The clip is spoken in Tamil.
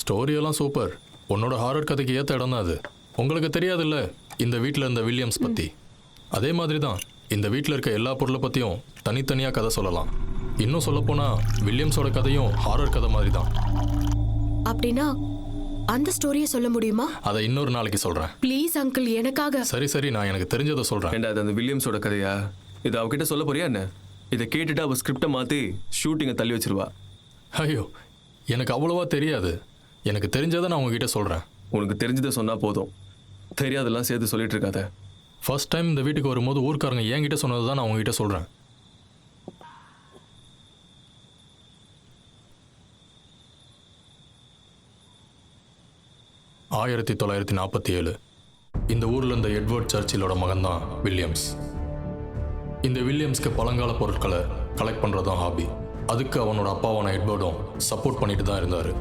ஸ்டோரியெல்லாம் சூப்பர். உன்னோட ஹாரர் கதைக்கு ஏற்ற இடம் தான் அது. உங்களுக்கு தெரியாதுல்ல இந்த வீட்டில் இருந்த வில்லியம்ஸ் பற்றி. அதே மாதிரி தான் இந்த வீட்டில் இருக்க எல்லா பொருளை பற்றியும் தனித்தனியாக கதை சொல்லலாம். இன்னும் சொல்லப்போனால் வில்லியம்ஸோட கதையும் ஹாரர் கதை மாதிரி தான். அப்படின்னா அந்த ஸ்டோரியை சொல்ல முடியுமா? அதை இன்னொரு நாளைக்கு சொல்கிறேன். ப்ளீஸ் அங்கிள், எனக்காக. சரி சரி, நான் எனக்கு தெரிஞ்சதை சொல்கிறேன். ஏண்டா அது அந்த வில்லியம்ஸோட கதையா? இதை அவகிட்ட சொல்ல போறியா என்ன? இதை கேட்டுட்டு அவள் ஸ்கிரிப்டை மாற்றி ஷூட்டிங்கை தள்ளி வச்சிருவா. ஐயோ, எனக்கு அவ்வளோவா தெரியாது. எனக்கு தெரிஞ்சதை நான் உங்ககிட்ட சொல்கிறேன். உனக்கு தெரிஞ்சதை சொன்னால் போதும், தெரியாதெல்லாம் சேர்த்து சொல்லிட்டு இருக்காத. ஃபர்ஸ்ட் டைம் இந்த வீட்டுக்கு வரும்போது ஊர்க்காரங்க என்கிட்ட சொன்னது தான் நான் உங்ககிட்ட சொல்கிறேன். ஆயிரத்தி 1947 இந்த ஊரில் இருந்த எட்வர்ட் சர்ச்சிலோட மகன்தான் வில்லியம்ஸ். இந்த வில்லியம்ஸ்க்கு பழங்கால பொருட்களை கலெக்ட் பண்ணுறது தான் ஹாபி. அதுக்கு அவனோட அப்பாவான எட்வர்டும் சப்போர்ட் பண்ணிட்டு தான் இருந்தார்.